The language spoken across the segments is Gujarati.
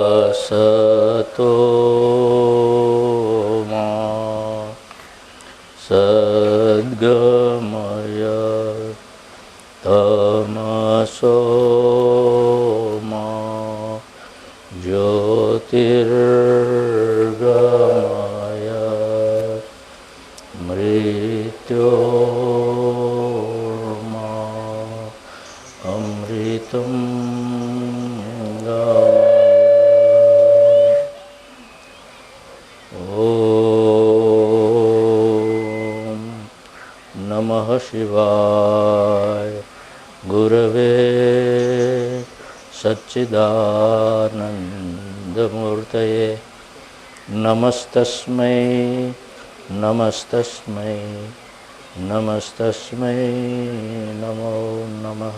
असतो मा सद्गमय तमसो मा ज्योतिर्गमय मृत्योर्मा अमृतं नमः शिवाय गुरवे सच्चिदानन्दमूर्तये नमस्तस्मै नमस्तस्मै नमस्तस्मै नमो नमः।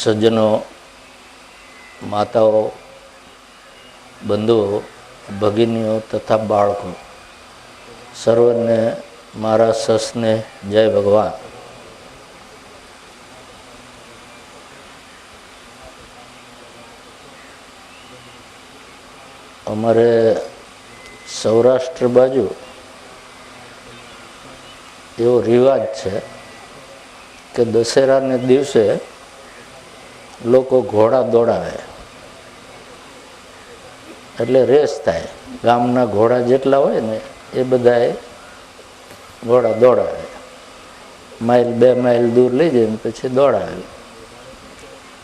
સજ્જનો, માતાઓ, બંધુઓ, ભગીનીઓ તથા બાળકો સર્વને મારા સસને જય ભગવાન. અમારે સૌરાષ્ટ્ર બાજુ એવો રિવાજ છે કે દશેરાને દિવસે લોકો ઘોડા દોડાવે, એટલે રેસ થાય. ગામના ઘોડા જેટલા હોય ને એ બધાએ ઘોડા દોડાવે, માઇલ 2 માઇલ દૂર લઈ જઈને પછી દોડાવે.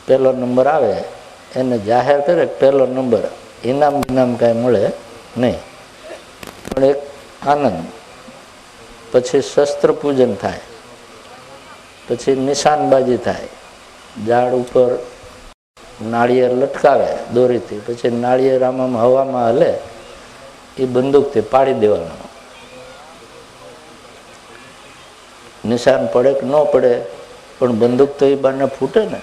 પહેલો નંબર આવે એને જાહેર કરે કે પહેલો નંબર, ઇનામ કાંઈ મળે નહીં, પણ એક આનંદ. પછી શસ્ત્ર પૂજન થાય, પછી નિશાનબાજી થાય, ઝાડ ઉપર નાળિયેર લટકાવે દોરીથી, પછી નાળિયેર આમાં હવામાં હલે, એ બંદૂકથી પાડી દેવાનું. નિશાન પડે કે ન પડે, પણ બંદૂક તો એ બાને ફૂટે ને,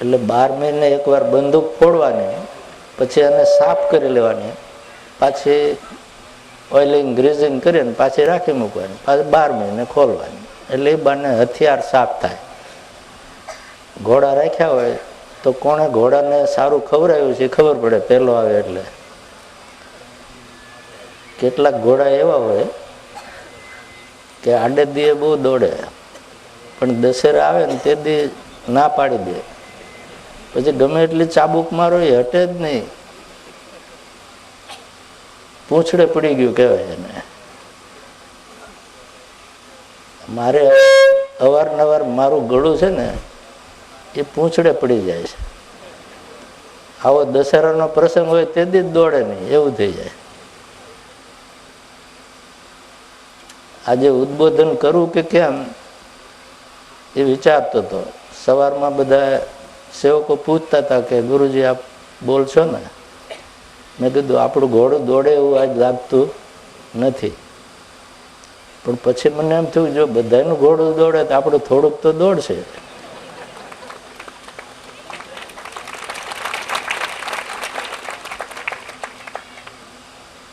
એટલે 12 મહિને એકવાર બંદૂક ફોડવાની, પછી એને સાફ કરી લેવાની, પાછી ઓઇલિંગ ગ્રીઝિંગ કરીને પાછી રાખી મૂકવાની, પાછી 12 મહિને ખોલવાની, એટલે એ બાને હથિયાર સાફ થાય. ઘોડા રાખ્યા હોય તો કોણે ઘોડાને સારું ખવડાવ્યું છે ખબર પડે પહેલો આવે એટલે. કેટલાક ઘોડા એવા હોય કે આડે દીએ બહુ દોડે, પણ દશેરા આવે ને તે દી ના પાડી દે, પછી ગમે એટલી ચાબુક મારો એ હટે જ નહીં, પૂંછડે પડી ગયું કહેવાય એને. મારે અવારનવાર મારું ગળું છે ને એ પૂંછડે પડી જાય છે. આવો દશેરાનો પ્રસંગ હોય તે દી જ દોડે નહીં, એવું થઈ જાય. આજે ઉદ્બોધન કરવું કે કેમ એ વિચારતો હતો. સવારમાં બધા સેવકો પૂછતા હતા કે ગુરુજી આપ બોલશો ને? મેં કીધું આપણું ઘોડું દોડે એવું આજ લાગતું નથી, પણ પછી મને એમ થયું જો બધાનું ઘોડું દોડે તો આપણું થોડુંક તો દોડશે.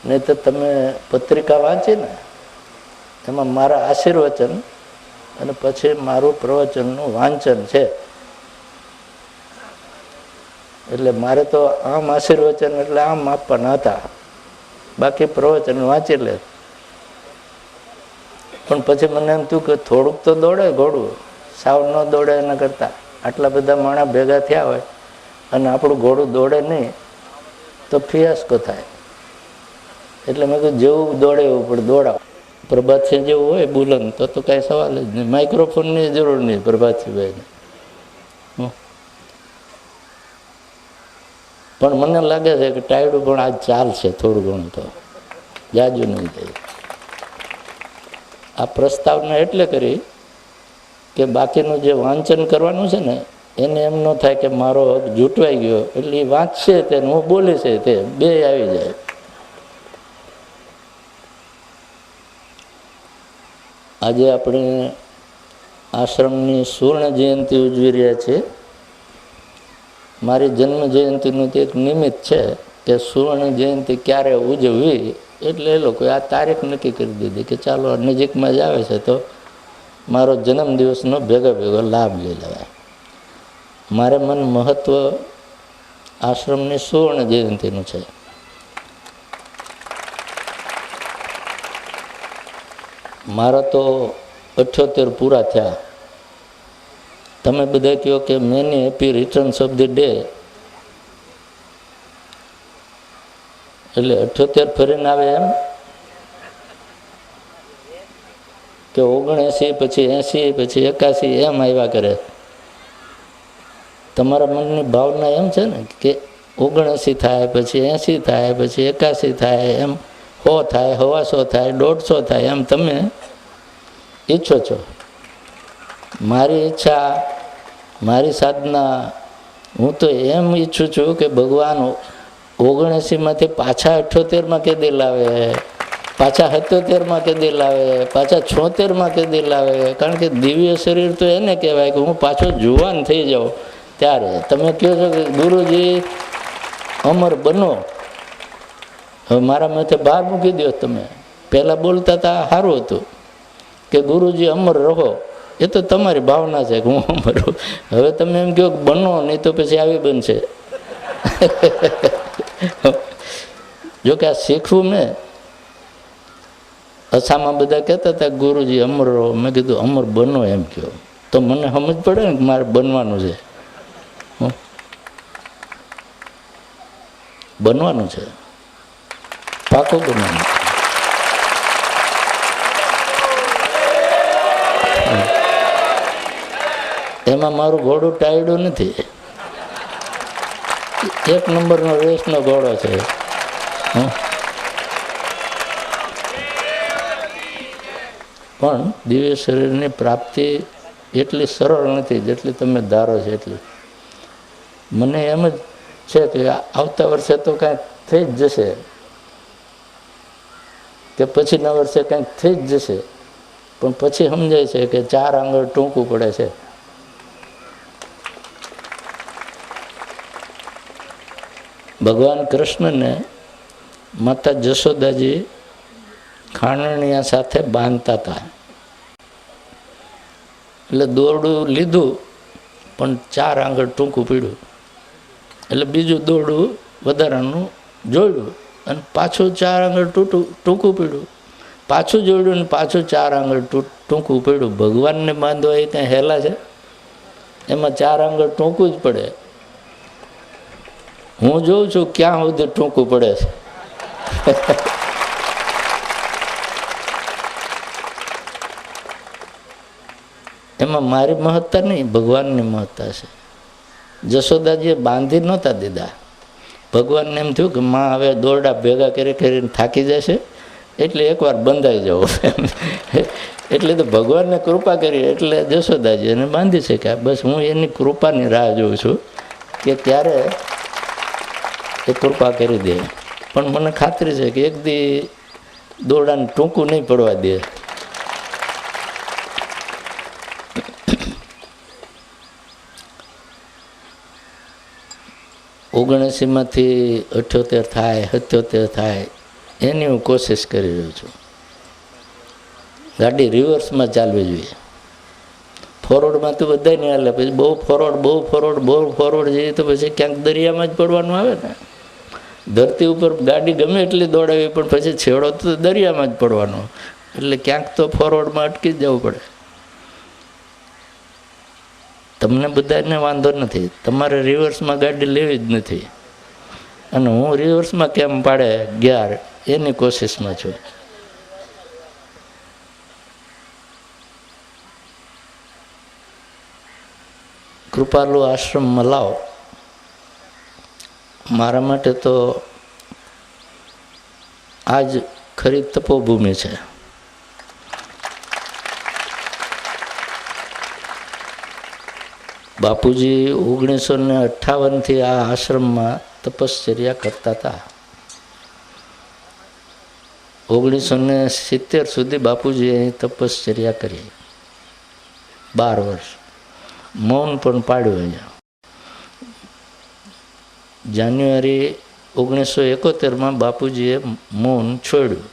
નહીં તો તમે પત્રિકા વાંચી ને એમાં મારા આશીર્વચન અને પછી મારું પ્રવચનનું વાંચન છે. એટલે મારે તો આમ આશીર્વચન એટલે આમ આપવાના હતા, બાકી પ્રવચન વાંચી લે. પણ પછી મને એમ થયું કે થોડુંક તો દોડે ઘોડું, સાવ ન દોડે એના કરતાં. આટલા બધા માણસ ભેગા થયા હોય અને આપણું ઘોડું દોડે નહીં તો ફિયાસ્કો થાય. એટલે મેં કહ્યું જેવું દોડે એવું પણ દોડાવ. પ્રભાતસિંહ જેવું હોય બુલંદ તો કાંઈ સવાલ જ નહીં, માઇક્રોફોનની જરૂર નહીં પ્રભાતસિંહભાઈને. પણ મને લાગે છે કે ટાયડું પણ આજ ચાલશે થોડું ઘણું, તો જાજુ નહીં થાય. આ પ્રસ્તાવના એટલે કરી કે બાકીનું જે વાંચન કરવાનું છે ને એને એમ ન થાય કે મારો હક જૂટવાઈ ગયો, એટલે એ વાંચશે તે હું બોલી છે તે બે આવી જાય. આજે આપણે આશ્રમની સુવર્ણ જયંતિ ઉજવી રહ્યા છીએ. મારી જન્મ જયંતિનું તે એક નિમિત્ત છે કે સુવર્ણ જયંતિ ક્યારે ઉજવવી, એટલે એ લોકોએ આ તારીખ નક્કી કરી દીધી કે ચાલો નજીકમાં જ આવે છે તો મારો જન્મદિવસનો ભેગો લાભ લઈ લેવાય. મારે મન મહત્વ આશ્રમની સુવર્ણ જયંતિનું છે. મારા તો 78 પૂરા થયા. તમે બધા કહો કે many happy returns of the day, એટલે 78 ફરીને આવે એમ કે 79 પછી 80 પછી 81 એમ આવ્યા કરે. તમારા મનની ભાવના એમ છે ને કે 79 થાય પછી 80 થાય પછી 81 થાય એમ 100 થાય 125 થાય 150 થાય એમ તમે ઈચ્છો છો. મારી ઈચ્છા, મારી સાધના, હું તો એમ ઈચ્છું છું કે ભગવાન 79માંથી પાછા 78માં કેદી લાવે, પાછા 77માં કેદી લાવે, પાછા 76માં કેદી લાવે. કારણ કે દિવ્ય શરીર તો એને કહેવાય કે હું પાછો જુવાન થઈ જાઉં ત્યારે. તમે કહો છો કે ગુરુજી અમર બનો, હવે મારા માથે બહાર મૂકી દો. તમે પહેલાં બોલતા હતા સારું હતું કે ગુરુજી અમર રહો, એ તો તમારી ભાવના છે કે હું અમર રહું. હવે તમે એમ કહો બનો, નહીં તો પછી આવી બનશે. જોકે આ શીખવું મેં અસામાં બધા કહેતા હતા ગુરુજી અમર રહો, મેં કીધું અમર બનો એમ કહો તો મને સમજ પડે ને કે મારે બનવાનું છે, બનવાનું છે, પાકો બનવાનું. એમાં મારું ઘોડું ટાયડું નથી, 1 નંબરનો રેસનો ઘોડો છે. પણ દિવ્ય શરીરની પ્રાપ્તિ એટલી સરળ નથી જેટલી તમે ધારો છો એટલી. મને એમ જ છે કે આવતા વર્ષે તો કાંઈક થઈ જ જશે, કે પછીના વર્ષે કાંઈક થઈ જ જશે. પણ પછી સમજાય છે કે 4 આંગળ ટૂંકું પડે છે. ભગવાન કૃષ્ણને માતા જશોદાજી ખાંડણીયા સાથે બાંધતા હતા. એટલે દોરડું લીધું પણ 4 આંગળ ટૂંકું પડ્યું, એટલે બીજું દોરડું વધારાનું જોડ્યું અને પાછું 4 આંગળ ટૂંકું પડ્યું, પાછું જોડ્યું ને પાછું 4 આંગળ ટૂંકું પડ્યું. ભગવાનને બાંધવા એ ત્યાં હેલા છે? એમાં 4 આંગળ ટૂંકું જ પડે. હું જોઉં છું ક્યાં સુધી ટૂંકું પડે છે. એમાં મારી મહત્તા નહીં, ભગવાનની મહત્તા છે. જશોદાજીએ બાંધી નહોતા દીધા. ભગવાનને એમ થયું કે માં હવે દોરડા ભેગા કરી કરીને થાકી જશે, એટલે એકવાર બંધાઈ જવું. એટલે તો ભગવાનને કૃપા કરી એટલે જશોદાજી એને બાંધી શક્યા. બસ હું એની કૃપાની રાહ જોઉં છું કે ક્યારે એ કૃપા કરી દે. પણ મને ખાતરી છે કે એક દી દોરડાને ટૂંકું નહીં પડવા દે. ઓગણસીમાંથી 78 થાય, 77 થાય એની હું કોશિશ કરી રહ્યો છું. ગાડી રિવર્સમાં ચાલવી જોઈએ. ફોરવર્ડમાં તો બધા નહીં હાલે. પછી બહુ ફોરવર્ડ જઈએ તો પછી ક્યાંક દરિયામાં જ પડવાનું આવે ને. ધરતી ઉપર ગાડી ગમે એટલી દોડાવી પણ પછી છેડો તો દરિયામાં જ પડવાનો. એટલે ક્યાંક તો ફોરવર્ડમાં અટકી જ જવું પડે. તમને બધાને વાંધો નથી, તમારે રિવર્સમાં ગાડી લેવી જ નથી. અને હું રિવર્સમાં કેમ પાડે ગિયાર એની કોશિશમાં છું. કૃપાલુ આશ્રમમાં લાવો. મારા માટે તો આજ ખરી તપોભૂમિ છે. બાપુજી 1958થી આ આશ્રમમાં તપશ્ચર્યા કરતા હતા. 1970 સુધી બાપુજીએ અહીં તપશ્ચર્યા કરી. 12 વર્ષ મૌન પણ પાડ્યું. અહીંયા જાન્યુઆરી 1971 બાપુજીએ મૌન છોડ્યું.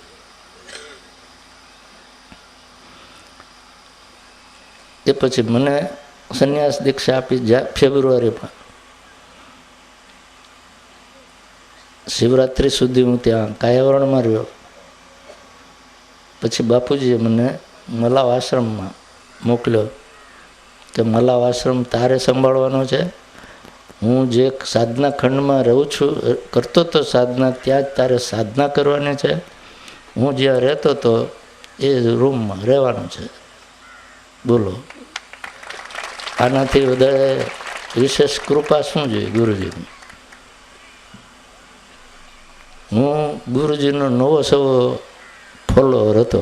એ પછી મને સંન્યાસ દીક્ષા આપી ફેબ્રુઆરીમાં. શિવરાત્રિ સુધી હું ત્યાં કાયાવરણમાં રહ્યો. પછી બાપુજીએ મને મલાવ આશ્રમમાં મોકલ્યો કે મલાવ આશ્રમ તારે સંભાળવાનો છે. હું જે સાધના ખંડમાં રહું છું, કરતો તો સાધના, ત્યાં જ તારે સાધના કરવાની છે. હું જ્યાં રહેતો હતો એ રૂમમાં રહેવાનું છે. બોલો, આનાથી વધારે વિશેષ કૃપા શું જોઈએ ગુરુજીની? હું ગુરુજીનો નવો સવો ફોલોવર હતો.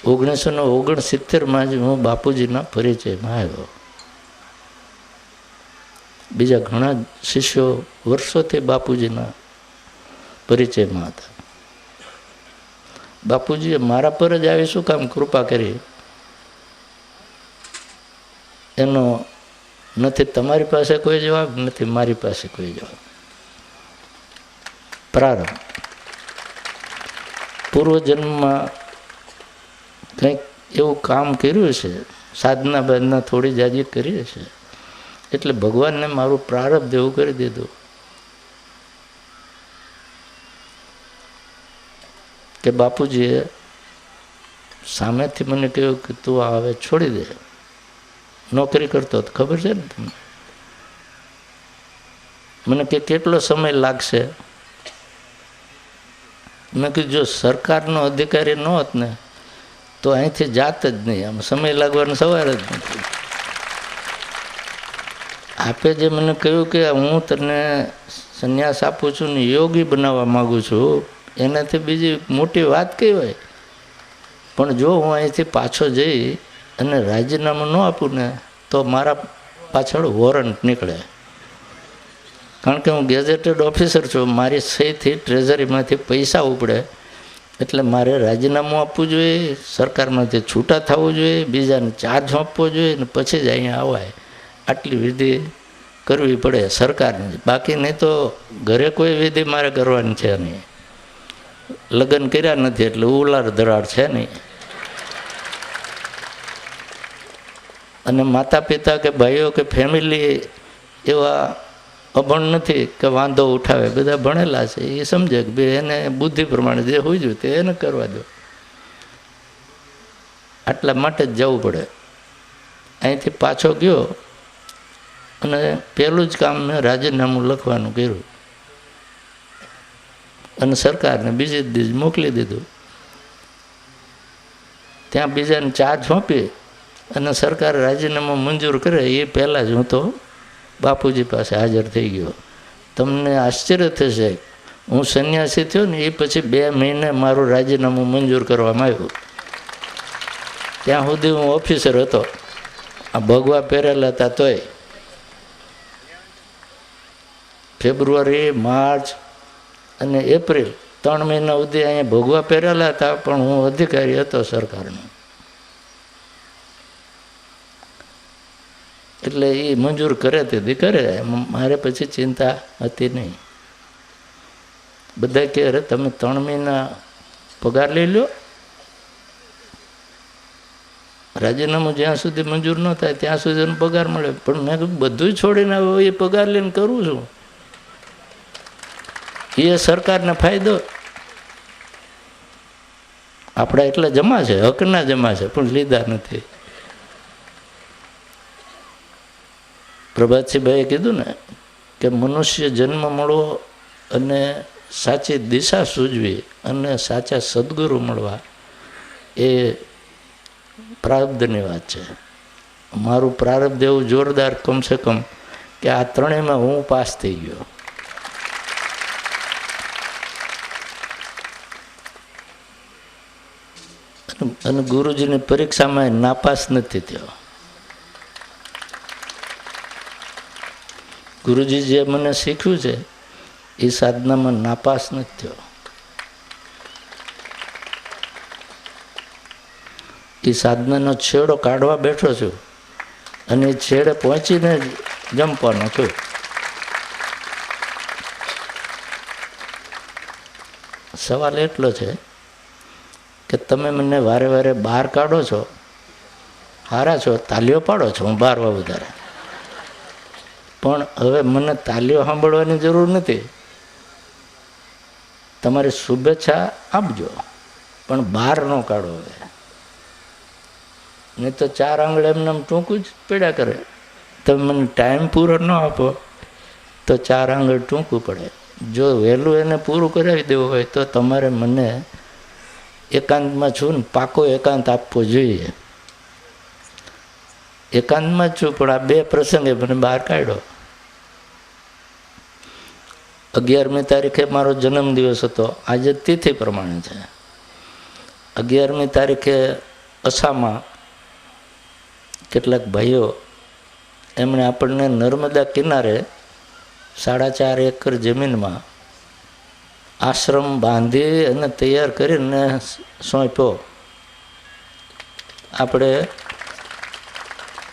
1969માં જ હું બાપુજીના પરિચયમાં આવ્યો. બીજા ઘણા શિષ્યો વર્ષોથી બાપુજીના પરિચયમાં હતા. બાપુજીએ મારા પર જ આવી શું કામ કૃપા કરી, એનો નથી તમારી પાસે કોઈ જવાબ, નથી મારી પાસે કોઈ જવાબ. પ્રારંભ પૂર્વજન્મમાં કંઈક એવું કામ કર્યું છે, સાધના બાધના થોડી જાજી કરી છે, એટલે ભગવાનને મારું પ્રારબ્ધ એવું કરી દીધું કે બાપુજીએ સામેથી મને કહ્યું કે તું આ હવે છોડી દે. નોકરી કરતો હતો, ખબર છે ને તમને. મને કે કેટલો સમય લાગશે? મેં કીધું જો સરકારનો અધિકારી ન હોત ને તો અહીંથી જાત જ નહીં, આમ સમય લાગવાનો સવાલ જ નથી. આપે જે મને કહ્યું કે હું તને સંન્યાસ આપું છું ને યોગી બનાવવા માગું છું, એનાથી બીજી મોટી વાત કઈ હોય? પણ જો હું અહીંથી પાછો જઈ અને રાજીનામું ન આપું ને તો મારા પાછળ વોરંટ નીકળે. કારણ કે હું ગેઝેટેડ ઓફિસર છું, મારી સહીથી ટ્રેઝરીમાંથી પૈસા ઉપડે, એટલે મારે રાજીનામું આપવું જોઈએ, સરકારમાંથી છૂટા થવું જોઈએ, બીજાને ચાર્જ આપવો જોઈએ ને પછી જ અહીંયા આવાય. આટલી વિધિ કરવી પડે સરકારની. બાકી નહીં તો ઘરે કોઈ વિધિ મારે કરવાની છે નહીં. લગ્ન કર્યા નથી એટલે ઉલાર ધરાડ છે નહીં. અને માતા પિતા કે ભાઈઓ કે ફેમિલી એવા અભણ નથી કે વાંધો ઉઠાવે. બધા ભણેલા છે, એ સમજે કે ભાઈ એને બુદ્ધિ પ્રમાણે જે હોય જોઈએ તે એને કરવા દો. આટલા માટે જ જવું પડે. અહીંથી પાછો ગયો અને પહેલું જ કામ મેં રાજીનામું લખવાનું કર્યું અને સરકારને બીજે જ દિવસ મોકલી દીધું. ત્યાં બીજાને ચાર્જ સોંપી અને સરકાર રાજીનામું મંજૂર કરે એ પહેલાં જ હું તો બાપુજી પાસે હાજર થઈ ગયો. તમને આશ્ચર્ય થશે, હું સંન્યાસી થયો ને એ પછી 2 મહિને મારું રાજીનામું મંજૂર કરવામાં આવ્યું. ત્યાં સુધી હું ઓફિસર હતો, આ ભગવા પહેરેલા હતા તોય. ફેબ્રુઆરી, માર્ચ અને એપ્રિલ 3 મહિના સુધી અહીંયા ભગવા પહેરેલા હતા, પણ હું અધિકારી હતો સરકારનો. એટલે એ મંજૂર કરે તે કરે, મારે પછી ચિંતા હતી નહીં. બધા કહે અરે તમે 3 મહિના પગાર લઈ લો, રાજીનામું જ્યાં સુધી મંજૂર ન થાય ત્યાં સુધી પગાર મળે. પણ મેં કીધું બધું છોડીને આવ્યો એ પગાર લઈને કરું છું, એ સરકારને ફાયદો. આપણા એટલા જમા છે, હકના જમા છે, પણ લીધા નથી. પ્રભાતસિંહભાઈએ કીધું ને કે મનુષ્ય જન્મ મળવો અને સાચી દિશા સૂઝવી અને સાચા સદગુરુ મળવા એ પ્રારબ્ધની વાત છે. મારું પ્રારબ્ધ એવું જોરદાર કમસે કમ કે આ ત્રણેયમાં હું પાસ થઈ ગયો. અને ગુરુજીની પરીક્ષામાં નાપાસ નથી થયો. ગુરુજી જે મને શીખ્યું છે એ સાધનામાં નાપાસ નથી થયો. એ સાધનાનો છેડો કાઢવા બેઠો છું અને એ છેડે પહોંચીને જંપવાનો છું. સવાલ એટલો છે કે તમે મને વારે વારે બહાર કાઢો છો, હારા છો, તાલીઓ પાડો છો, હું બહાર વધારે, પણ હવે મને તાલીઓ સાંભળવાની જરૂર નથી. તમારી શુભેચ્છા આપજો, પણ બહાર ન કાઢો. હવે નહીં તો 4 આંગળે એમને ટૂંકું જ પડ્યા કરે. તમે મને ટાઈમ પૂરો ન આપો તો 4 આંગળ ટૂંકું પડે. જો વહેલું એને પૂરું કરાવી દેવું હોય તો તમારે મને એકાંતમાં છું ને પાકો એકાંત આપવો જોઈએ. એકાંતમાં જ છું, પણ આ 2 પ્રસંગે મને બહાર કાઢ્યો. 11મી તારીખે મારો જન્મદિવસ હતો, આજે તિથિ પ્રમાણે છે. 11મી તારીખે અસામાં કેટલાક ભાઈઓ એમણે આપણને નર્મદા કિનારે 4.5 એકર જમીનમાં આશ્રમ બાંધી અને તૈયાર કરીને સોંપ્યો. આપણે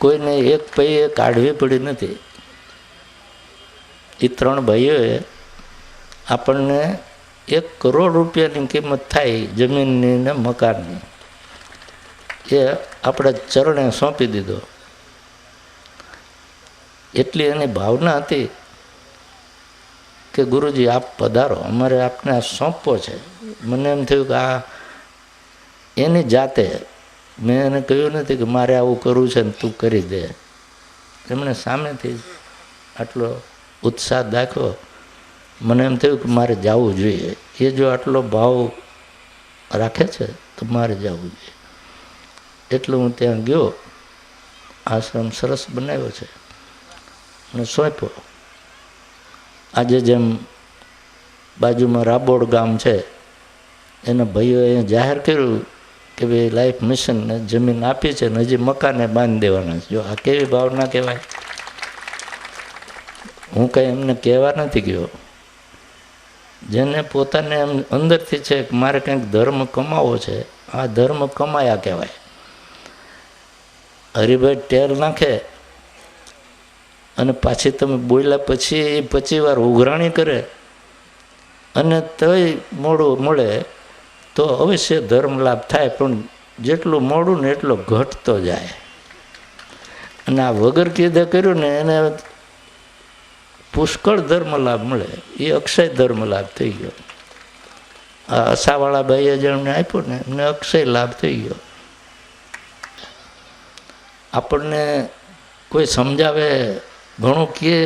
કોઈને એક પૈયે કાઢવી પડી નથી. એ 3 ભાઈઓએ આપણને 1 કરોડ રૂપિયાની કિંમત થાય જમીનની ને મકાનની, એ આપણા ચરણે સોંપી દીધો. એટલી એની ભાવના હતી કે ગુરુજી આપ પધારો, અમારે આપને આ સોંપવો છે. મને એમ થયું કે આ એની જાતે, મેં એને કહ્યું નથી કે મારે આવું કરવું છે ને તું કરી દે. એમણે સામેથી આટલો ઉત્સાહ દાખ્યો. મને એમ થયું કે મારે જવું જોઈએ. એ જો આટલો ભાવ રાખે છે તો મારે જવું જોઈએ. એટલે હું ત્યાં ગયો. આશ્રમ સરસ બનાવ્યો છે અને સોંપ્યો. આજે જેમ બાજુમાં રાબોડ ગામ છે, એના ભાઈઓએ અહીંયા જાહેર કર્યું કે ભાઈ લાઈફ મિશનને જમીન આપી છે ને હજી મકાને બાંધી દેવાના છે. જો આ કેવી ભાવના કહેવાય. હું કંઈ એમને કહેવા નથી ગયો. જેને પોતાને એમ અંદરથી છે કે મારે કંઈક ધર્મ કમાવો છે, આ ધર્મ કમાયા કહેવાય. હરિભાઈ ટેર નાખે અને પાછી તમે બોલ્યા પછી એ 25 વાર ઉઘરાણી કરે અને તોય મોડું મળે તો અવશ્ય ધર્મ લાભ થાય, પણ જેટલું મોડું ને એટલો ઘટતો જાય. અને આ વગર કીધે કર્યું ને એને પુષ્કળ ધર્મ લાભ મળે. એ અક્ષય ધર્મ લાભ થઈ ગયો. આ અસાવાળા ભાઈએ જેમને આપ્યો ને એમને અક્ષય લાભ થઈ ગયો. આપણને કોઈ સમજાવે, ઘણું કહે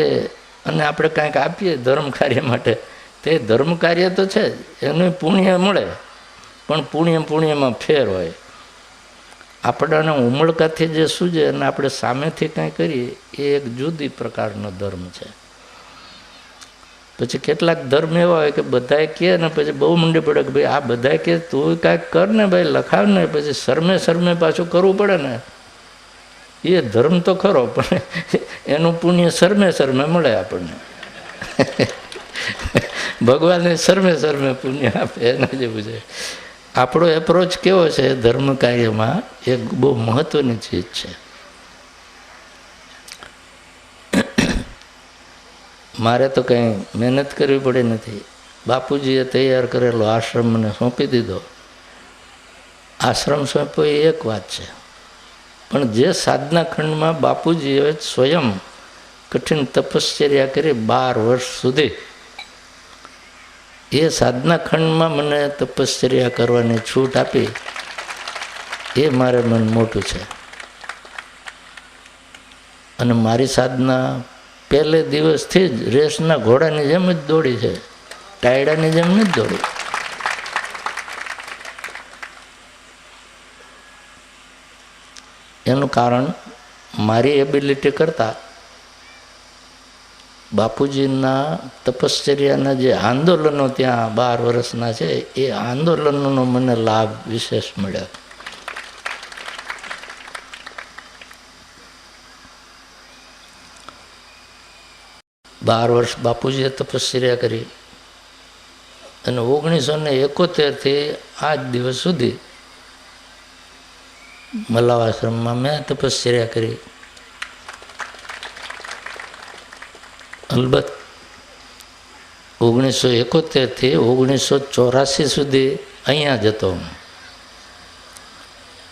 અને આપણે કાંઈક આપીએ ધર્મ કાર્ય માટે, તે ધર્મ કાર્ય તો છે જ, એનું પુણ્ય મળે, પણ પુણ્યમાં ફેર હોય. આપણાને ઉમળકાથી જે સૂજે અને આપણે સામેથી કાંઈ કરીએ એ એક જુદી પ્રકારનો ધર્મ છે. પછી કેટલાક ધર્મ એવા હોય કે બધાએ કહે ને પછી બહુ મંડી પડે કે ભાઈ આ બધાએ કહે તું કાંઈક કર ને ભાઈ, લખાવ ને, પછી શરમે પાછું કરવું પડે ને. એ ધર્મ તો ખરો, પણ એનું પુણ્ય શરમે મળે આપણને. ભગવાને શરમે પુણ્ય આપે, એના જેવું છે. આપણો એપ્રોચ કેવો છે ધર્મ કાર્યમાં, એ બહુ મહત્વની ચીજ છે. મારે તો કંઈ મહેનત કરવી પડી નથી. બાપુજીએ તૈયાર કરેલો આશ્રમ મને સોંપી દીધો. આશ્રમ સોંપ્યો એ એક વાત છે, પણ જે સાધના ખંડમાં બાપુજીએ સ્વયં કઠિન તપશ્ચર્યા કરી 12 વર્ષ સુધી, એ સાધના ખંડમાં મને તપશ્ચર્યા કરવાની છૂટ આપી, એ મારે મન મોટું છે. અને મારી સાધના પહેલે દિવસથી જ રેસના ઘોડાની જેમ જ દોડી છે, ટાયડાની જેમ નથી દોડી. એનું કારણ મારી એબિલિટી કરતાં બાપુજીના તપશ્ચર્યાના જે આંદોલનો ત્યાં 12 વર્ષના છે, એ આંદોલનોનો મને લાભ વિશેષ મળ્યો. બાર વર્ષ બાપુજીએ તપશ્ચર્યા કરી અને 1971થી આજ દિવસ સુધી મલાવ આશ્રમમાં મેં તપશ્ચર્યા કરી. અલબત્ત 1971થી 1984 સુધી અહીંયા જ હતો.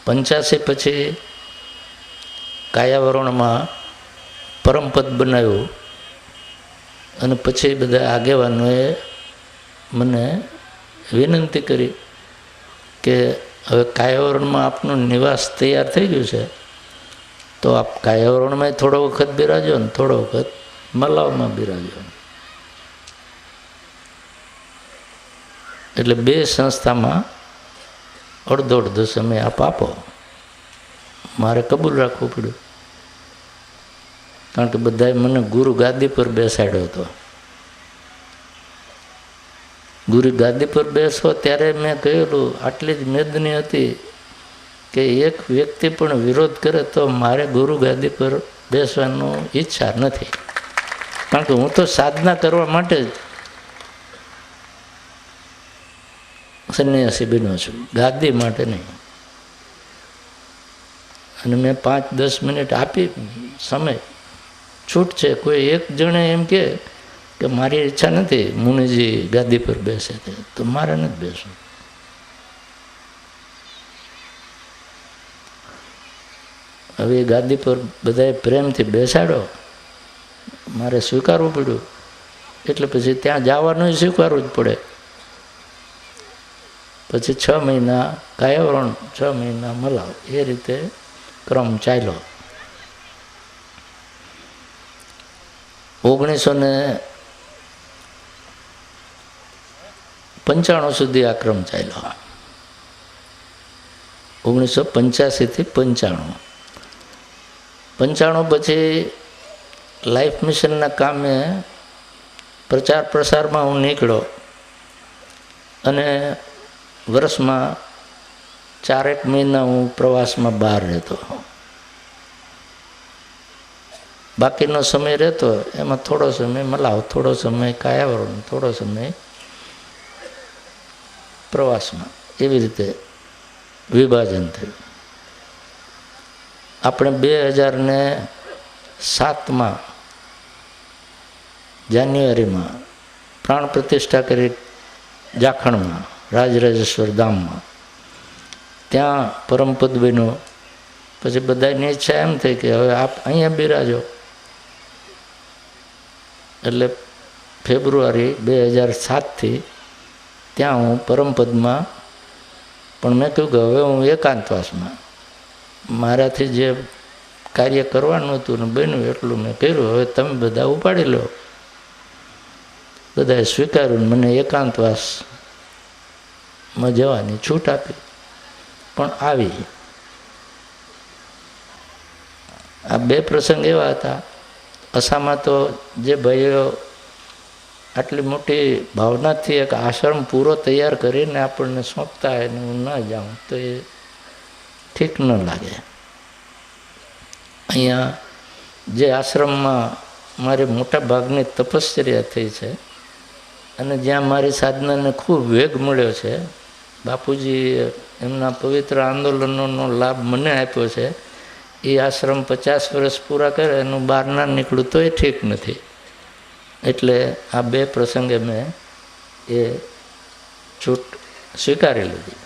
85 પછી કાયાવરણમાં પરમપદ બનાવ્યું અને પછી બધા આગેવાનોએ મને વિનંતી કરી કે હવે કાયાવરણમાં આપનું નિવાસ તૈયાર થઈ ગયું છે, તો આપ કાયાવરણમાં થોડો વખત બિરાજો ને થોડો વખત મલાવમાં બિરાજો. એટલે બે સંસ્થામાં અડધો અડધો સમય આપ આપો. મારે કબૂલ રાખવું પડ્યું, કારણ કે બધાએ મને ગુરુ ગાદી પર બેસાડ્યો હતો. ગુરુ ગાદી પર બેસો ત્યારે મેં કહેલું, આટલી જ મેદની હતી કે એક વ્યક્તિ પણ વિરોધ કરે તો મારે ગુરુ ગાદી પર બેસવાનું ઈચ્છા નથી, કારણ કે હું તો સાધના કરવા માટે જ સંન્યાસી બન્યો છું, ગાદી માટે નહીં. અને મેં 5-10 મિનિટ આપી સમય, છૂટ છે. કોઈ એક જણે એમ કે મારી ઈચ્છા નથી મુનિજી ગાદી પર બેસે તો મારે નથી બેસવું. હવે એ ગાદી પર બધાએ પ્રેમથી બેસાડ્યો, મારે સ્વીકારવું પડ્યું. એટલે પછી ત્યાં જવાનું સ્વીકારવું જ પડે. પછી 6 મહિના કાયાવરણ, 6 મહિના મલાવ, એ રીતે ક્રમ ચાલ્યો. 1995 સુધી આ ક્રમ ચાલ્યો. 1985 થી 95 પછી લાઈફ મિશનના કામે પ્રચાર પ્રસારમાં હું નીકળ્યો અને વર્ષમાં 4 મહિના હું પ્રવાસમાં બહાર રહેતો. બાકીનો સમય રહેતો એમાં થોડો સમય મલાવ, થોડો સમય કાયાવરણ, થોડો સમય પ્રવાસમાં. એવી રીતે વિભાજન થયું. આપણે 2007માં જાન્યુઆરીમાં પ્રાણ પ્રતિષ્ઠા કરી જાખણમાં, રાજરાજેશ્વર ધામમાં. ત્યાં પરમપદ બન્યો. પછી બધાની ઈચ્છા એમ થઈ કે હવે આપ અહીંયા બિરાજો. એટલે ફેબ્રુઆરી 2007થી ત્યાં હું પરમપદમાં. પણ મેં કહ્યું કે હવે હું એકાંતવાસમાં, મારાથી જે કાર્ય કરવાનું હતું ને બન્યું એટલું મેં કર્યું, હવે તમે બધા ઉપાડી લો. બધાએ સ્વીકાર્યું, મને એકાંતવાસમાં જવાની છૂટ આપી. પણ આવી આ 2 પ્રસંગ એવા હતા. અસામાં તો જે ભાઈઓ આટલી મોટી ભાવનાથી એક આશ્રમ પૂરો તૈયાર કરીને આપણને સોંપતા હોય ને હું ન જાઉં તો એ ઠીક ન લાગે. અહીંયા જે આશ્રમમાં મારી મોટા ભાગની તપશ્ચર્યા થઈ છે અને જ્યાં મારી સાધનાને ખૂબ વેગ મળ્યો છે, બાપુજી એમના પવિત્ર આંદોલનોનો લાભ મને આપ્યો છે. એ આશ્રમ 50 વર્ષ પૂરા કરે એનું બહાર ના નીકળું તો એ ઠીક નથી. એટલે આ 2 પ્રસંગે મેં એ છૂટ સ્વીકારી લીધી.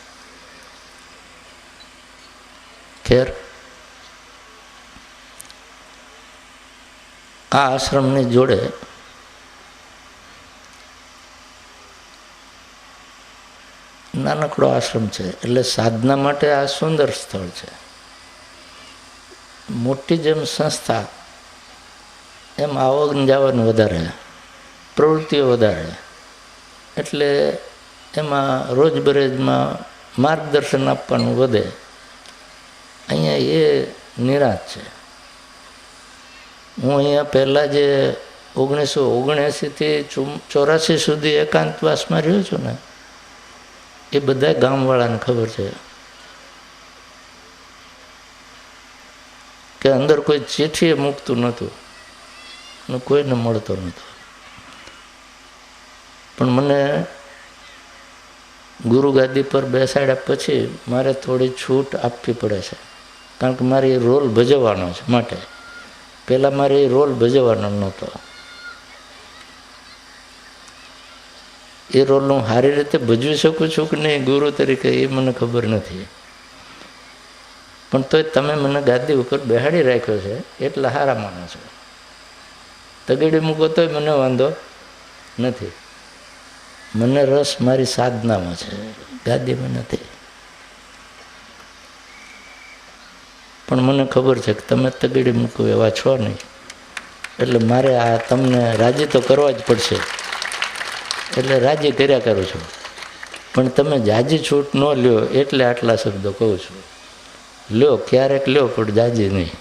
ખેર આ આશ્રમની જોડે નાનકડો આશ્રમ છે, એટલે સાધના માટે આ સુંદર સ્થળ છે. મોટી જેમ સંસ્થા એમ આવન જાવન વધારે, પ્રવૃત્તિઓ વધારે, એટલે એમાં રોજબરોજમાં માર્ગદર્શન આપવાનું વધે. અહીંયા એ નિરાશ છે. હું અહીંયા પહેલાં જે 1979થી 84 સુધી એકાંતવાસમાં રહ્યો છું ને, એ બધા ગામવાળાને ખબર છે કે અંદર કોઈ ચિઠ્ઠી મૂકતું નહોતું અને કોઈને મળતો નહોતો. પણ મને ગુરુ ગાદી પર બેસાડ્યા પછી મારે થોડી છૂટ આપવી પડે છે, કારણ કે મારે એ રોલ ભજવવાનો છે. માટે પહેલાં મારે એ રોલ ભજવવાનો નહોતો. એ રોલ હું સારી રીતે ભજવી શકું છું કે નહીં ગુરુ તરીકે એ મને ખબર નથી, પણ તોય તમે મને ગાદી ઉપર બેહાડી રાખ્યો છે એટલા સારા માનો છો. તગેડી મૂકો તોય મને વાંધો નથી. મને રસ મારી સાધનામાં છે, ગાદીમાં નથી. પણ મને ખબર છે કે તમે તગેડી મૂકો એવા છો નહીં, એટલે મારે આ તમને રાજી તો કરવા જ પડશે, એટલે રાજી કર્યા કરું છું. પણ તમે જાજી છૂટ ન લ્યો એટલે આટલા શબ્દો કહું છું. લ્યો ક્યારેક લ્યો પણ જાજી નહીં,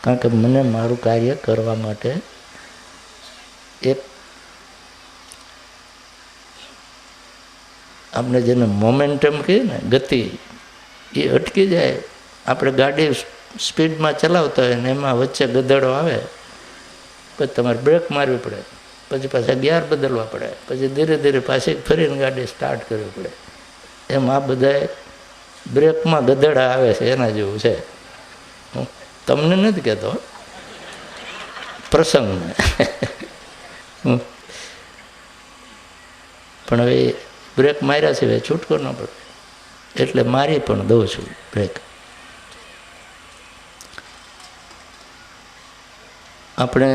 કારણ કે મને મારું કાર્ય કરવા માટે એક આપણે જેને મોમેન્ટમ કહીએ ને, ગતિ, એ અટકી જાય. આપણે ગાડી સ્પીડમાં ચલાવતા હોય ને એમાં વચ્ચે ગધેડો આવે, પછી તમારે બ્રેક મારવી પડે, પછી પાછા ગિયર બદલવા પડે, પછી ધીરે ધીરે પાછી ફરીને ગાડી સ્ટાર્ટ કરવી પડે. એમ આ બધાએ બ્રેકમાં ગધેડા આવે છે એના જેવું છે. હું તમને નથી કહેતો, પ્રસંગને. પણ હવે બ્રેક માર્યા સિવાય છૂટકો ન પડે, એટલે મારી પણ દઉં છું બ્રેક. આપણે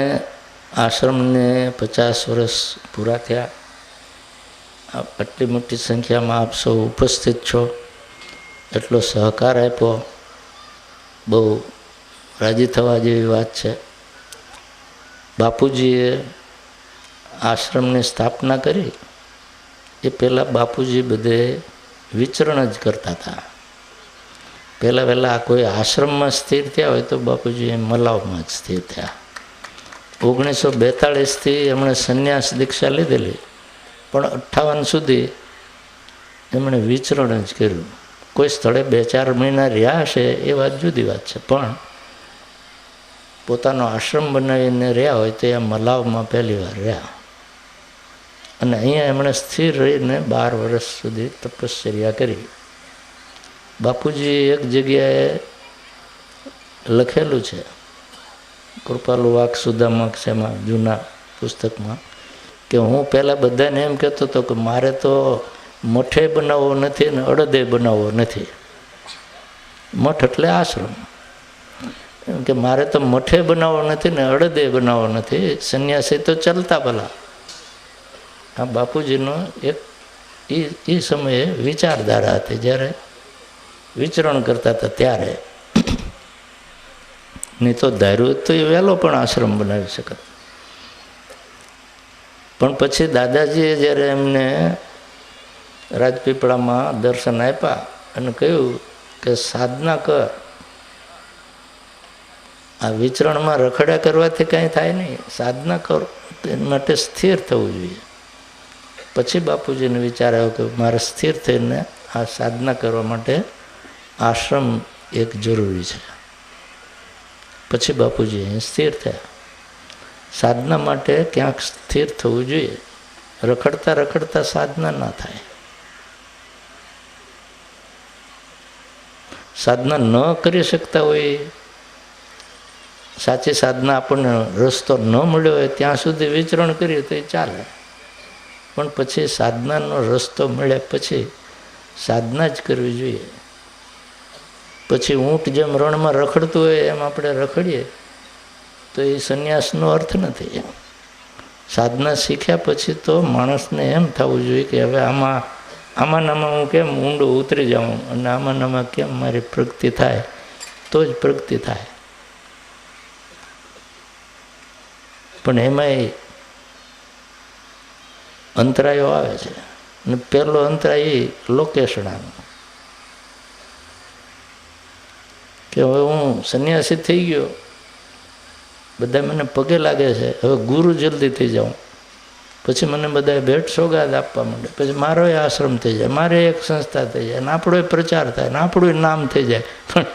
આશ્રમને 50 વર્ષ પૂરા થયા. આટલી મોટી સંખ્યામાં આપ સૌ ઉપસ્થિત છો, એટલો સહકાર આપ્યો, બહુ રાજી થવા જેવી વાત છે. બાપુજીએ આશ્રમની સ્થાપના કરી એ પહેલાં બાપુજી બધે વિચરણ જ કરતા હતા. પહેલાં કોઈ આશ્રમમાં સ્થિર થયા હોય તો બાપુજી મલાવમાં જ સ્થિર થયા. 1942થી એમણે સંન્યાસ દીક્ષા લીધેલી, પણ 58 સુધી એમણે વિચરણ જ કર્યું. કોઈ સ્થળે 2-4 મહિના રહ્યા હશે એ વાત જુદી વાત છે, પણ પોતાનો આશ્રમ બનાવીને રહ્યા હોય તો એ મલાવમાં પહેલી વાર રહ્યા. અને અહીંયા એમણે સ્થિર રહીને 12 વર્ષ સુધી તપશ્ચર્યા કરી. બાપુજી એક જગ્યાએ લખેલું છે, કૃપાલુ વાક સુદામક એમાં જૂના પુસ્તકમાં, કે હું પહેલાં બધાને એમ કહેતો હતો કે મારે તો મઠે બનાવવો નથી ને અડદે બનાવવો નથી. મઠ એટલે આશ્રમ. એમ કે મારે તો મઠે બનાવવો નથી ને અડદે બનાવવો નથી. સંન્યાસી તો ચાલતા ભલા. આ બાપુજીનો એક એ સમયે વિચારધારા હતી, જ્યારે વિચરણ કરતા હતા ત્યારે. નહીં તો ધાર્યું તો એ વહેલો પણ આશ્રમ બનાવી શકત. પણ પછી દાદાજીએ જ્યારે એમને રાજપીપળામાં દર્શન આપ્યા અને કહ્યું કે સાધના કર, આ વિચરણમાં રખડ્યા કરવાથી કાંઈ થાય નહીં, સાધના કરો, એના માટે સ્થિર થવું જોઈએ. પછી બાપુજીને વિચાર આવ્યો કે મારે સ્થિર થઈને આ સાધના કરવા માટે આશ્રમ એક જરૂરી છે. પછી બાપુજી અહીં સ્થિર થયા. સાધના માટે ક્યાંક સ્થિર થવું જોઈએ. રખડતા રખડતા સાધના ના થાય. સાધના ન કરી શકતા હોય, સાચી સાધના આપણને રસ્તો ન મળ્યો હોય ત્યાં સુધી વિચરણ કરીએ તો એ ચાલે, પણ પછી સાધનાનો રસ્તો મળ્યા પછી સાધના જ કરવી જોઈએ. પછી ઊંટ જેમ રણમાં રખડતું હોય એમ આપણે રખડીએ તો એ સંન્યાસનો અર્થ નથી. સાધના શીખ્યા પછી તો માણસને એમ થવું જોઈએ કે હવે આમાં હું કેમ ઊંડો ઉતરી જાઉં અને આમાં કેમ મારી પ્રગતિ થાય, તો જ પ્રગતિ થાય. પણ એમાંય અંતરાયો આવે છે, અને પહેલો અંતરાય એ લોકેશણાનો, કે હવે હું સંન્યાસી થઈ ગયો, બધા મને પગે લાગે છે, હવે ગુરુ જલ્દી થઈ જાઉં, પછી મને બધા ભેટ સોગાદ આપવા માંડે, પછી મારો આશ્રમ થઈ જાય, મારે એક સંસ્થા થઈ જાય, અને આપણો પ્રચાર થાય, ને આપણું નામ થઈ જાય. પણ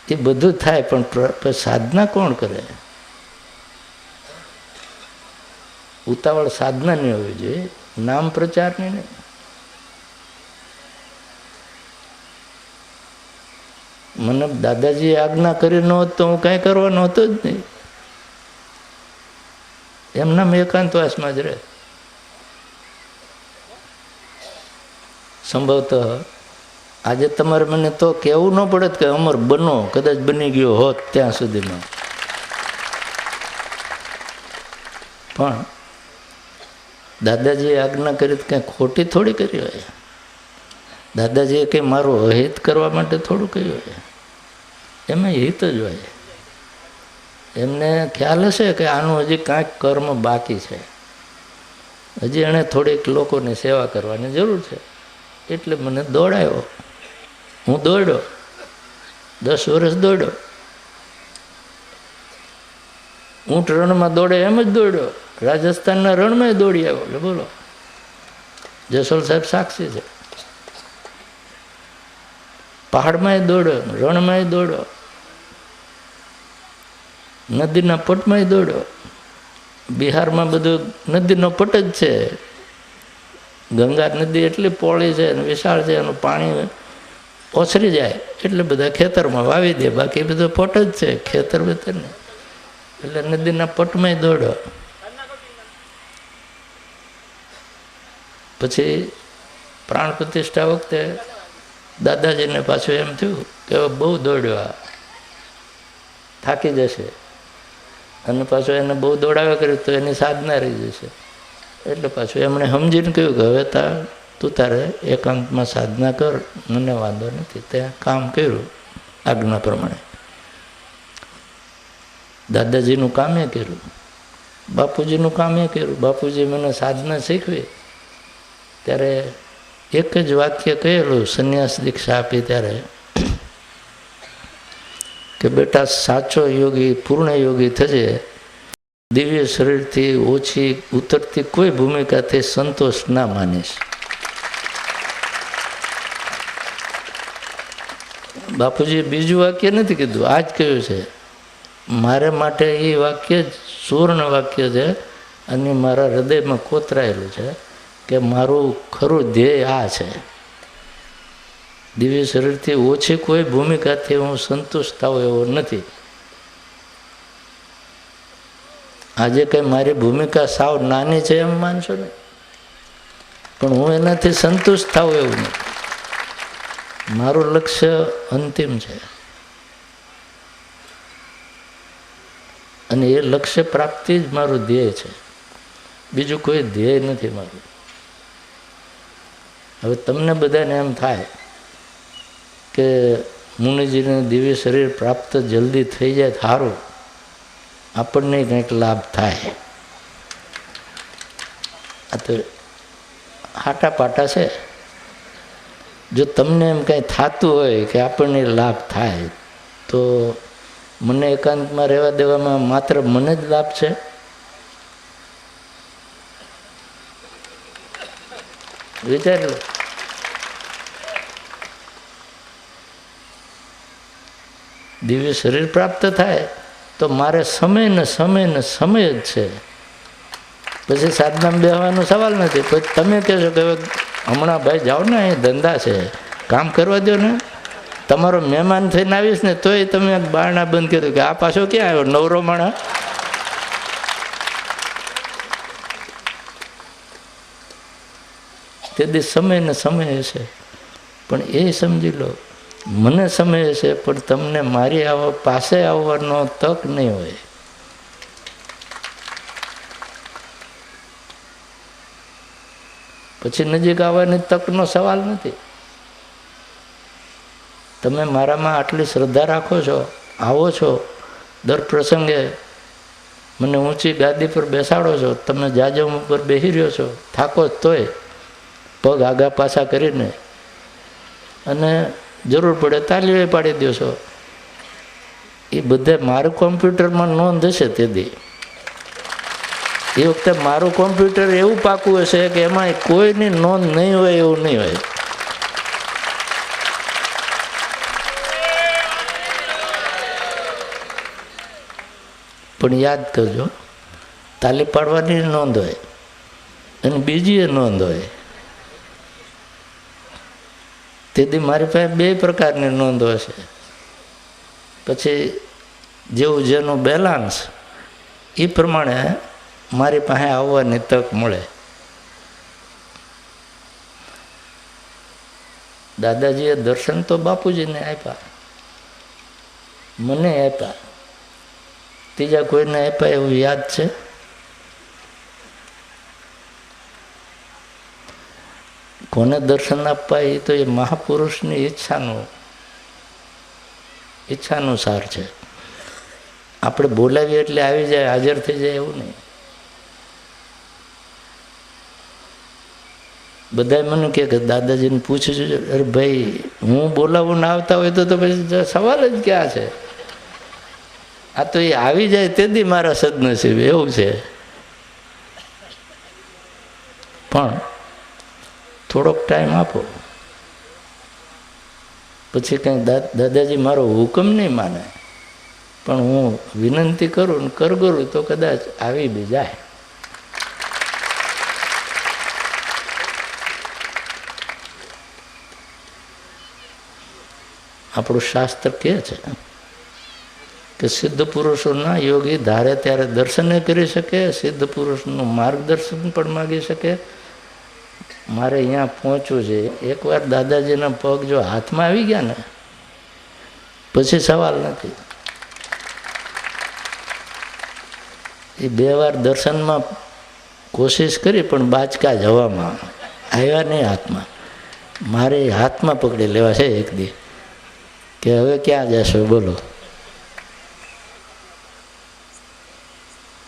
એ બધું થાય, પણ સાધના કોણ કરે? ઉતાવળ સાધના નહીં હોવી જોઈએ, નામ પ્રચારની નહીં. મને દાદાજીએ આજ્ઞા કરી ન હોત તો હું કાંઈ કરવાનો હતો જ નહીં. એમના એકાંતવાસમાં જ રહે. સંભવતઃ આજે તમારે મને તો કહેવું ન પડે કે અમર બનો, કદાચ બની ગયો હોત ત્યાં સુધીમાં. પણ દાદાજીએ આજ્ઞા કરી કંઈ ખોટી થોડી કરી હોય. દાદાજીએ કંઈ મારું અહિત કરવા માટે થોડું કહ્યું હોય. એમાં હિત જ હોય. એમને ખ્યાલ હશે કે આનું હજી કાંઈક કર્મ બાકી છે, હજી એણે થોડીક લોકોની સેવા કરવાની જરૂર છે, એટલે મને દોડાયો. હું દોડ્યો, 10 વર્ષ દોડ્યો. ઊંટ રણમાં દોડે એમ જ દોડ્યો, રાજસ્થાનના રણમાં દોડી આવ્યો. એટલે બોલો, જસોલ સાહેબ સાક્ષી છે. પહાડમાં દોડ્યો, રણમાં દોડ્યો, નદીના પટમાં દોડ્યો. બિહારમાં બધું નદીનો પટ જ છે. ગંગા નદી એટલી પહોળી છે અને વિશાળ છે, એનું પાણી ઓસરી જાય એટલે બધા ખેતરમાં વાવી દે, બાકી બધું પટ જ છે, ખેતર બેતર ને. એટલે નદીના પટમાં દોડ્યો. પછી પ્રાણ પ્રતિષ્ઠા વખતે દાદાજીને પાછું એમ થયું કે બહુ દોડ્યો, આ થાકી જશે, અને પાછું એને બહુ દોડાવ્યા કર્યું તો એની સાધના રહી જશે. એટલે પાછું એમણે સમજીને કહ્યું કે હવે તું તારે એકાંતમાં સાધના કર, મને વાંધો નથી. ત્યાં કામ કર્યું આજ્ઞા પ્રમાણે. દાદાજીનું કામે કર્યું, બાપુજીનું કામે કર્યું. બાપુજી મને સાધના શીખવી ત્યારે એક જ વાક્ય કહેલું સંન્યાસ દીક્ષા આપી ત્યારે કે બેટા, સાચો યોગી પૂર્ણ યોગી થજે, દિવ્ય શરીરથી ઓછી ઉતરતી કોઈ ભૂમિકાથી સંતોષ ના માનીશ. બાપુજીએ બીજું વાક્ય નથી કીધું, આ જ કહ્યું છે. મારે માટે એ વાક્ય જ સુવર્ણ વાક્ય છે અને મારા હૃદયમાં કોતરાયેલું છે કે મારું ખરું ધ્યેય આ છે. દિવ્ય શરીરથી ઓછી કોઈ ભૂમિકાથી હું સંતુષ્ટ થાવ એવો નથી. આજે કંઈ મારી ભૂમિકા સાવ નાની છે એમ માનશો ને, પણ હું એનાથી સંતુષ્ટ થાવ એવું નથી. મારું લક્ષ્ય અંતિમ છે અને એ લક્ષ્ય પ્રાપ્તિ જ મારું ધ્યેય છે, બીજું કોઈ ધ્યેય નથી મારું. હવે તમને બધાને એમ થાય કે મુનિજીને દિવ્ય શરીર પ્રાપ્ત જલ્દી થઈ જાય સારું, આપણને કંઈક લાભ થાય. આ તો હાટા પાટા છે. જો તમને એમ કંઈ થતું હોય કે આપણને લાભ થાય તો મને એકાંતમાં રહેવા દેવામાં માત્ર મને જ લાભ છે? વિચારી લો. દિવ્ય શરીર પ્રાપ્ત થાય તો મારે સમય ને સમય ને સમય જ છે, પછી સાધનામાં બેસવાનો સવાલ નથી. પછી તમે કહેશો કે હમણાં ભાઈ જાઓ ને, અહીં ધંધા છે, કામ કરવા દો ને. તમારો મહેમાન થઈને આવીશ ને તોય તમે બારણા બંધ કર્યું કે આ પાછો ક્યાં આવ્યો, નવરો માણા. તેથી સમય ને સમય હશે, પણ એ સમજી લો મને સમય હશે પણ તમને મારી પાસે આવવાનો તક નહીં હોય. પછી નજીક આવવાની તકનો સવાલ નથી. તમે મારામાં આટલી શ્રદ્ધા રાખો છો, આવો છો દર પ્રસંગે, મને ઊંચી ગાદી પર બેસાડો છો, તમે જાજમ ઉપર બેસી રહ્યો છો, થાકો તોય પગ આગા પાછા કરીને, અને જરૂર પડે તાલીઓ પાડી દો છો. એ બધે મારું કોમ્પ્યુટરમાં નોંધ હશે. તેથી એ વખતે મારું કોમ્પ્યુટર એવું પાકું હશે કે એમાં કોઈની નોંધ નહીં હોય એવું નહીં હોય. પણ યાદ કરજો, તાલી પાડવાની નોંધ હોય અને બીજી એ નોંધ હોય. તેથી મારી પાસે 2 પ્રકારની નોંધો હશે. પછી જેવું જેનું બેલેન્સ એ પ્રમાણે મારી પાસે આવવાની તક મળે. દાદાજીએ દર્શન તો બાપુજીને આપ્યા, મને આપ્યા, ત્રીજા કોઈને આપ્યા એવું યાદ છે? કોને દર્શન આપવા એ તો એ મહાપુરુષની ઈચ્છાનું સાર છે. આપણે બોલાવીએ એટલે આવી જાય, હાજર થઈ જાય એવું નહીં. બધા મને કહે કે દાદાજીને પૂછું છું, અરે ભાઈ હું બોલાવું ના આવતા હોય તો પછી સવાલ જ ક્યાં છે? આ તો એ આવી જાય તેથી મારા સદનસીબ એવું છે. પણ થોડોક ટાઈમ આપો, પછી કંઈ દાદાજી મારો હુકમ નહીં માને, પણ હું વિનંતી કરું ને કરગરું તો કદાચ આવી બી જાય. આપણું શાસ્ત્ર કહે છે કે સિદ્ધ પુરુષોના યોગી ધારે ત્યારે દર્શને કરી શકે, સિદ્ધ પુરુષનું માર્ગદર્શન પણ માગી શકે. મારે અહીંયા પહોંચવું છે. એકવાર દાદાજીના પગ જો હાથમાં આવી ગયા ને પછી સવાલ નથી. એ 2 વાર દર્શનમાં કોશિશ કરી પણ બાચકા જવામાં આવ્યા નહીં હાથમાં. મારે હાથમાં પકડી લેવા છે એક દી કે હવે ક્યાં જશો બોલો.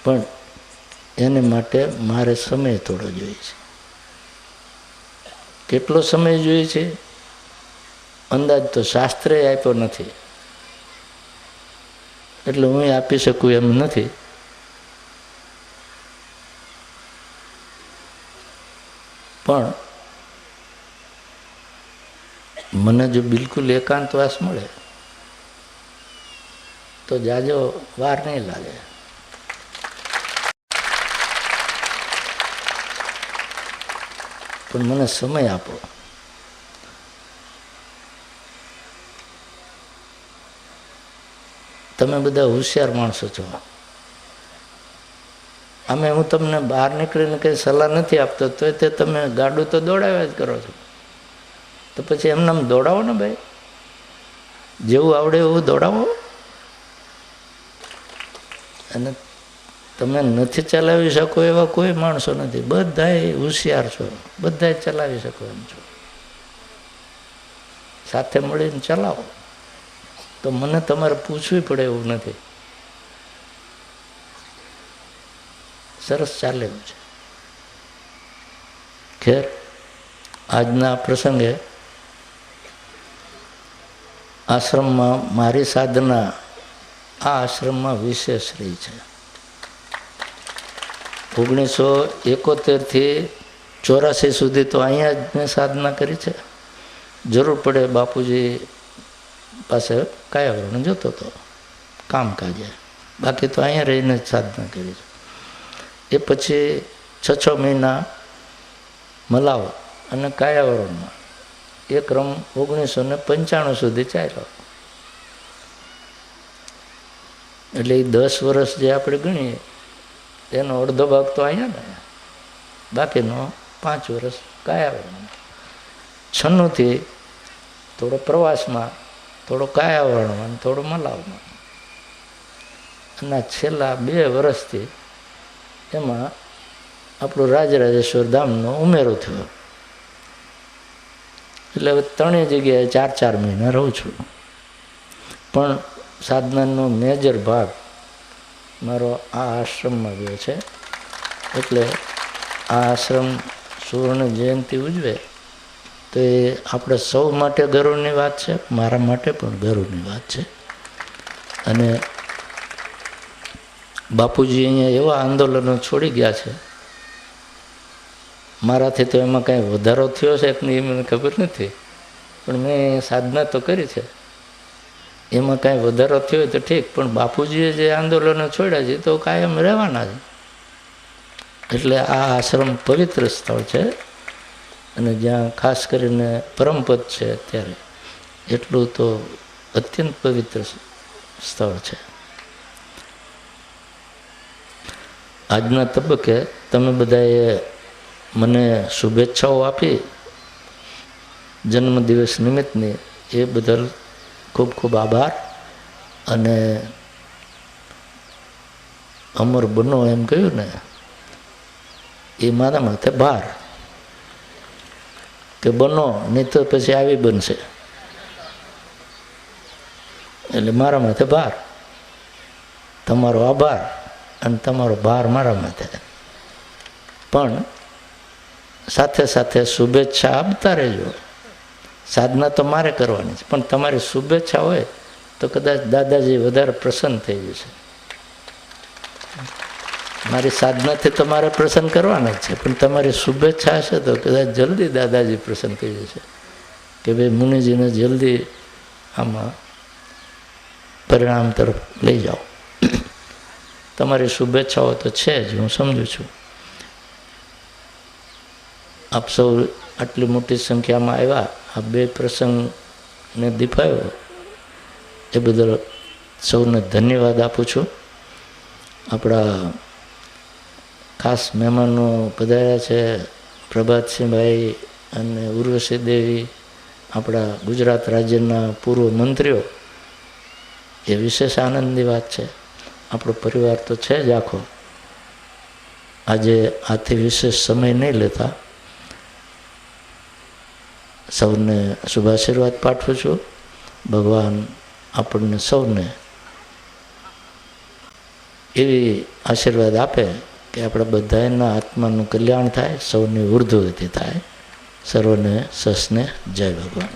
પણ એને માટે મારે સમય થોડો જોઈએ છે. કેટલો સમય જોઈએ છે અંદાજ તો શાસ્ત્રે આપ્યો નથી, એટલે હું આપી શકું એમ નથી. પણ મને જો બિલકુલ એકાંતવાસ મળે તો જાજો વાર નહીં લાગે. પણ મને સમય આપો. તમે બધા હોશિયાર માણસો છો. આમે હું તમને બહાર નીકળીને કંઈ સલાહ નથી આપતો તો તે તમે ગાડું તો દોડાવ્યા જ કરો છો. તો પછી એમને આમ દોડાવો ને ભાઈ, જેવું આવડે એવું દોડાવો. અને તમે નથી ચલાવી શકો એવા કોઈ માણસો નથી, બધાય હોશિયાર છો, બધાય ચલાવી શકો એમ છો. સાથે મળીને ચલાવો તો મને તમારે પૂછવું પડે એવું નથી. સરસ ચાલે એવું છે. ખેર, આજના પ્રસંગે આશ્રમમાં મારી સાધના આ આશ્રમમાં વિશેષ રહી છે. 1971થી 84 સુધી તો અહીંયા જ મેં સાધના કરી છે. જરૂર પડે બાપુજી પાસે કાયાવરણ જતો હતો કામકાજે, બાકી તો અહીંયા રહીને જ સાધના કરી છે. એ પછી 6 મહિના મલાવ અને કાયાવરણમાં એ ક્રમ 1995 સુધી ચાલ્યો. એટલે એ 10 વર્ષ જે આપણે ગણીએ એનો અડધો ભાગ તો અહીંયા ને, બાકીનો 5 વર્ષ કાયાવરણ. 96થી થોડો પ્રવાસમાં, થોડો કાયાવરણમાં, થોડો મલાવમાં, અને છેલ્લા 2 વર્ષથી એમાં આપણું રાજરાજેશ્વર ધામનો ઉમેરો થયો. એટલે હવે 3 જગ્યાએ 4-4 મહિના રહું છું. પણ સાધનાનો મેજર ભાગ મારો આ આશ્રમમાં ગયો છે. એટલે આ આશ્રમ સુવર્ણ જયંતિ ઉજવે તો એ આપણે સૌ માટે ગૌરવની વાત છે, મારા માટે પણ ગૌરવની વાત છે. અને બાપુજી અહીંયા એવા આંદોલનો છોડી ગયા છે, મારાથી તો એમાં કાંઈ વધારો થયો છે કે નહીં એ મને ખબર નથી, પણ મેં સાધના તો કરી છે. એમાં કાંઈ વધારો થયો હોય તો ઠીક, પણ બાપુજીએ જે આંદોલનો છોડ્યા છે તો કાયમ રહેવાના છે. એટલે આ આશ્રમ પવિત્ર સ્થળ છે, અને જ્યાં ખાસ કરીને પરમપદ છે અત્યારે એટલું તો અત્યંત પવિત્ર સ્થળ છે. આજના તબક્કે તમે બધાએ મને શુભેચ્છાઓ આપી, જન્મદિવસ નિમિત્તની એ બદલ ખૂબ ખૂબ આભાર. અને અમર બનો એમ કહ્યું ને, એ મારા માથે ભાર કે બનો નહીં તો પછી આવી બનશે, એટલે મારા માથે ભાર. તમારો આભાર અને તમારો ભાર મારા માથે. પણ સાથે સાથે શુભેચ્છા આપતા રહેજો. સાધના તો મારે કરવાની છે, પણ તમારી શુભેચ્છા હોય તો કદાચ દાદાજી વધારે પ્રસન્ન થઈ જશે. મારી સાધનાથી તો મારે પ્રસન્ન કરવાના જ છે, પણ તમારી શુભેચ્છા હશે તો કદાચ જલ્દી દાદાજી પ્રસન્ન થઈ જશે કે ભાઈ મુનિજીને જલ્દી આમાં પરિણામ તરફ લઈ જાઓ. તમારી શુભેચ્છાઓ તો છે જ, હું સમજું છું. આપ સૌ આટલી મોટી સંખ્યામાં આવ્યા, આ બે પ્રસંગને દીપાયો એ બદલ સૌને ધન્યવાદ આપું છું. આપણા ખાસ મહેમાનો પધાર્યા છે, પ્રભાતસિંહભાઈ અને ઉર્વશી દેવી, આપણા ગુજરાત રાજ્યના પૂર્વ મંત્રીઓ. એ વિશેષ આનંદની વાત છે. આપણો પરિવાર તો છે જ આખો. આજે આથી વિશેષ સમય નહીં લેતા સૌને શુભાશીર્વાદ પાઠવું છું. ભગવાન આપણને સૌને એવી આશીર્વાદ આપે કે આપણા બધાના આત્માનું કલ્યાણ થાય, સૌની ઉર્ધ્વગતિ થાય. સર્વને સસને જય ભગવાન.